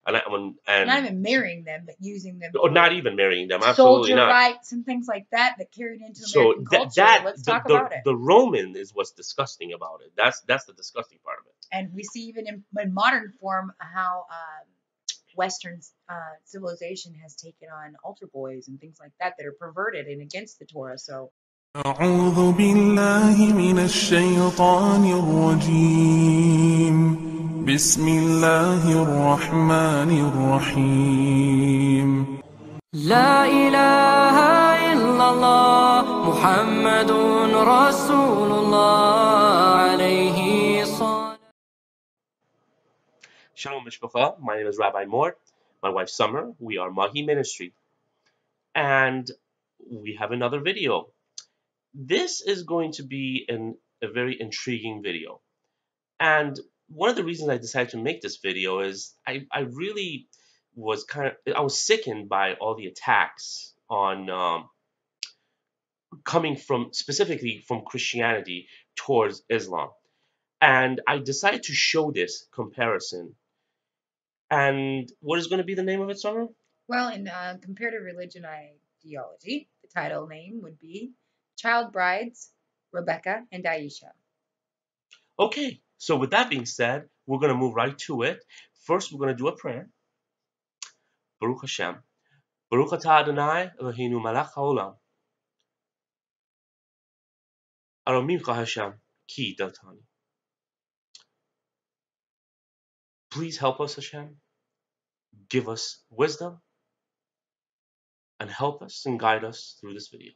And not even marrying them, but using them. Or not even marrying them. Absolutely soldier not. rights and things like that carried into American culture. Let's talk about it. The Roman is what's disgusting about it. That's the disgusting part of it. And we see even in modern form how Western civilization has taken on altar boys and things like that are perverted and against the Torah. So. أعوذ بالله من الشيطان الرجيم بسم الله الرحمن الرحيم لا إله إلا الله محمد رسول الله عليه الصلاة. Shalom Mishpacha, my name is Rabbi Mort, my wife Summer, we are Mahi Ministry, and we have another video. This is going to be a very intriguing video, and one of the reasons I decided to make this video is I really was I was sickened by all the attacks on coming from specifically from Christianity towards Islam, and I decided to show this comparison. And what is going to be the name of it, Summer? Well, in comparative religion ideology, the title name would be Child Brides, Rebecca and Aisha. Okay, so with that being said, we're going to move right to it. First, we're going to do a prayer. Baruch Hashem. Baruch atah Adonai Eloheinu melech haolam. Aromimcha Hashem ki deltani. Please help us, Hashem. Give us wisdom and help us and guide us through this video.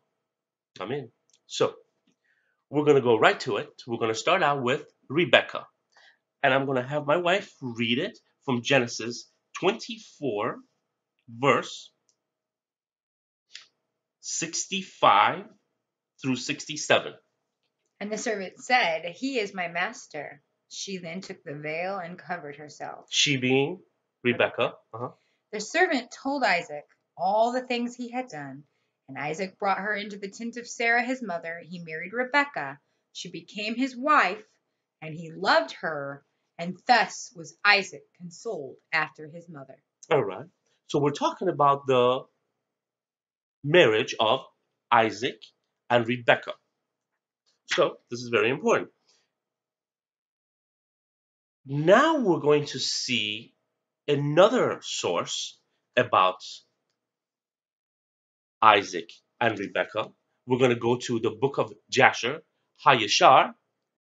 Amen. So, we're going to go right to it. We're going to start out with Rebecca. And I'm going to have my wife read it from Genesis 24, verse 65 through 67. And the servant said, "He is my master." She then took the veil and covered herself. She being Rebecca. The servant told Isaac all the things he had done. And Isaac brought her into the tent of Sarah, his mother. He married Rebekah. She became his wife, and he loved her, and thus was Isaac consoled after his mother. All right. So we're talking about the marriage of Isaac and Rebekah. So this is very important. Now we're going to see another source about Isaac and Rebecca. We're going to go to the book of Jasher, Hayashar.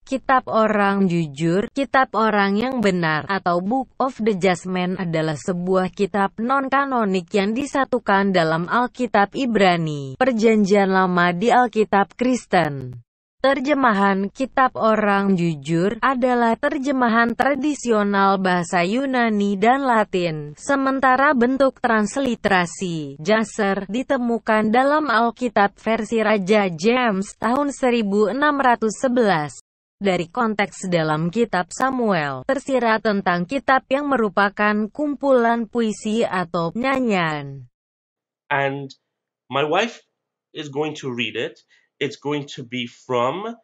Kitab Orang Jujur, Kitab Orang yang Benar, atau Book of the Judgment adalah sebuah kitab non-kanonik yang disatukan dalam Alkitab Ibrani, Perjanjian Lama di Alkitab Kristen. Terjemahan Kitab Orang Jujur adalah terjemahan tradisional bahasa Yunani dan Latin, sementara bentuk transliterasi Jasher ditemukan dalam Alkitab versi Raja James tahun 1611. Dari konteks dalam Kitab Samuel, tersirat tentang kitab yang merupakan kumpulan puisi atau nyanyian. And my wife is going to read it. It's going to be from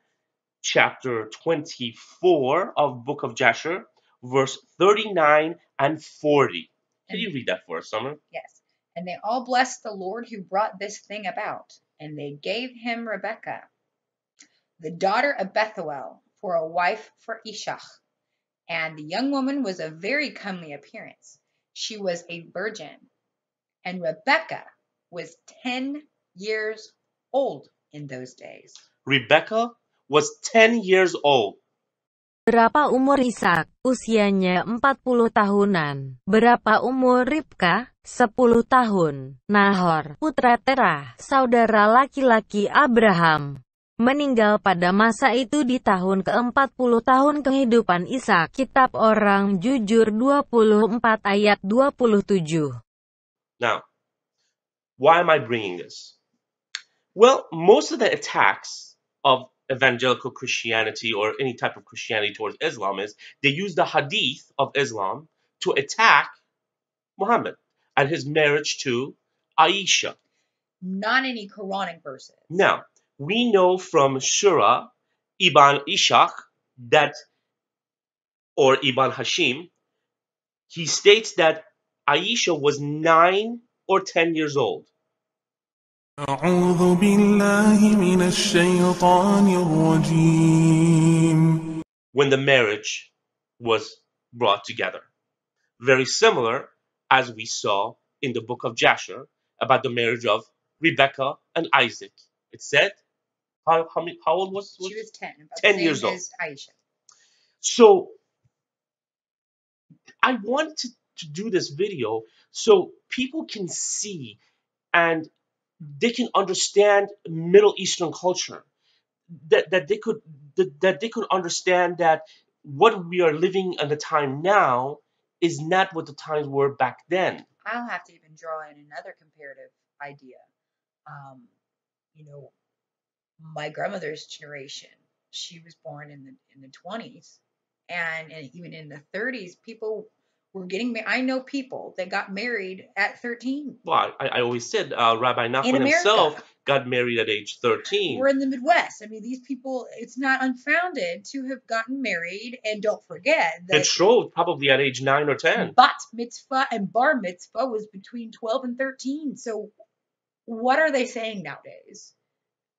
chapter 24 of Book of Jasher, verse 39 and 40. Can you read that for us, Summer? Yes. And they all blessed the Lord who brought this thing about, and they gave him Rebekah, the daughter of Bethuel, for a wife for Ishak. And the young woman was of very comely appearance. She was a virgin, and Rebekah was 10 years old in those days. Rebecca was 10 years old. Berapa umur Ishak? Usianya 40 tahunan. Berapa umur Ribka? 10 tahun. Nahor, putra Terah, saudara laki-laki Abraham, meninggal pada masa itu di tahun ke-40 tahun kehidupan Ishak. Kitab Orang Jujur 24 ayat 27. Now, why am I bringing this? Well, most of the attacks of evangelical Christianity or any type of Christianity towards Islam is they use the hadith of Islam to attack Muhammad and his marriage to Aisha. Not any Quranic verses. Now, we know from Surah Ibn Ishak that, or Ibn Hashim, he states that Aisha was 9 or 10 years old. أعوذ بالله من الشيطان الرجيم. When the marriage was brought together. Very similar as we saw in the book of Jasher about the marriage of Rebecca and Isaac. It said, how old was She was 10. About 10 the years same old. as Aisha. So I wanted to do this video so people can see and they can understand Middle Eastern culture. That they could understand that what we are living in the time now is not what the times were back then. I'll have to even draw in another comparative idea. You know, my grandmother's generation, she was born in the 20s, and even in the 30s, people were getting married. I know people that got married at 13. Well, I always said Rabbi In Nachman America. himself got married at age 13. We're in the Midwest. I mean, these people, it's not unfounded to have gotten married. And don't forget that Betrothed probably at age 9 or 10. bat mitzvah and bar mitzvah was between 12 and 13. So what are they saying nowadays?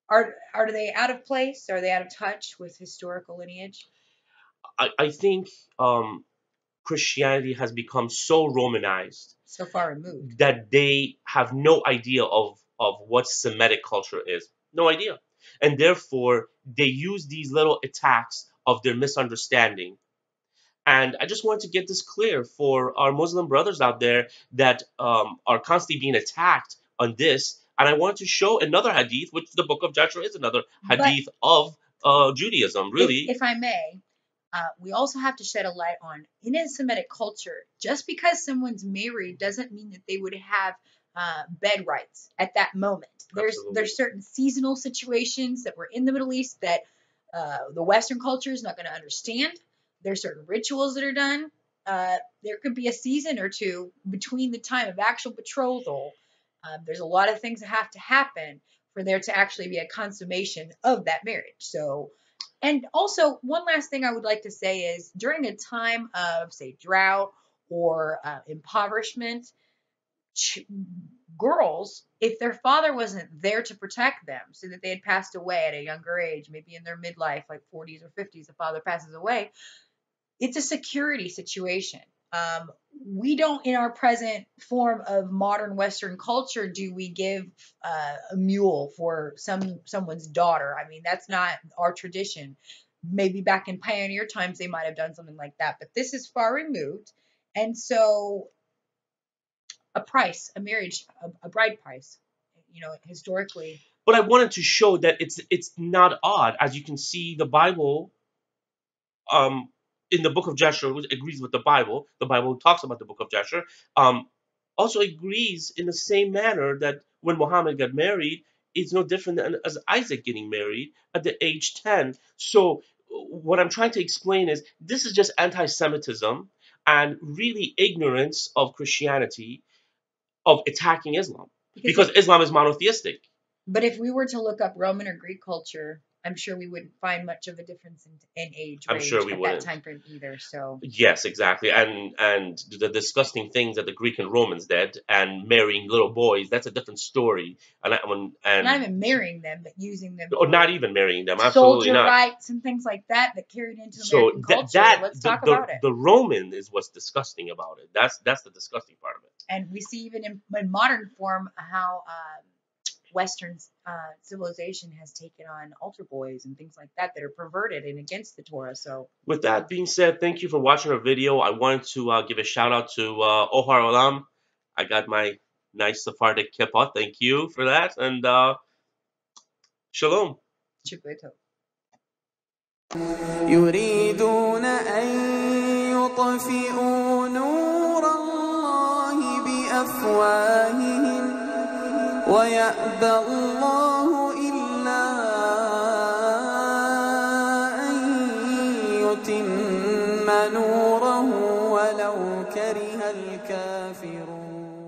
Are they out of place? Are they out of touch with historical lineage? I think Christianity has become so Romanized, So far removed, that they have no idea of what Semitic culture is. No idea. And therefore, they use these little attacks of their misunderstanding. And I just want to get this clear for our Muslim brothers out there that are constantly being attacked on this. And I want to show another hadith, which the book of Jasher is another hadith of Judaism, really. If I may, we also have to shed a light on, in a Semitic culture, just because someone's married doesn't mean that they would have bed rights at that moment. There's certain seasonal situations that were in the Middle East that the Western culture is not going to understand. There's certain rituals that are done. There could be a season or two between the time of actual betrothal. There's a lot of things that have to happen for there to actually be a consummation of that marriage. So, and also one last thing I would like to say is during a time of, say, drought or impoverishment, girls, if their father wasn't there to protect them, so that they had passed away at a younger age, maybe in their midlife, like 40s or 50s, the father passes away, it's a security situation. We don't, in our present form of modern Western culture, do we give a mule for someone's daughter. I mean, that's not our tradition. Maybe back in pioneer times, they might have done something like that, but this is far removed. And so a price, a marriage, a bride price, historically. But I wanted to show that it's not odd. As you can see, the Bible, in the book of Jasher, which agrees with the Bible talks about the book of Jasher, also agrees in the same manner that when Muhammad got married, it's no different than as Isaac getting married at the age 10. So what I'm trying to explain is this is just anti-Semitism and really ignorance of Christianity, of attacking Islam. Because Islam is monotheistic. But if we were to look up Roman or Greek culture, I'm sure we wouldn't find much of a difference in age range at that time frame either. So yes, exactly, and the disgusting things that the Greek and Romans did, and marrying little boys, that's a different story. And not even marrying them, but using them. Or not even marrying them. Absolutely soldier not. rights and things like that carried into American culture. Let's talk about it. The Roman is what's disgusting about it. That's the disgusting part of it. And we see even in modern form how Western civilization has taken on altar boys and things like that are perverted and against the Torah. So with that being said, thank you for watching our video. I wanted to give a shout out to Ohar Olam. I got my nice Sephardic kippah. Thank you for that. And shalom. يريدون أن يطفئوا نور الله بأفواههم ويأبى الله إلا أن يتم نوره ولو كره الكافرون.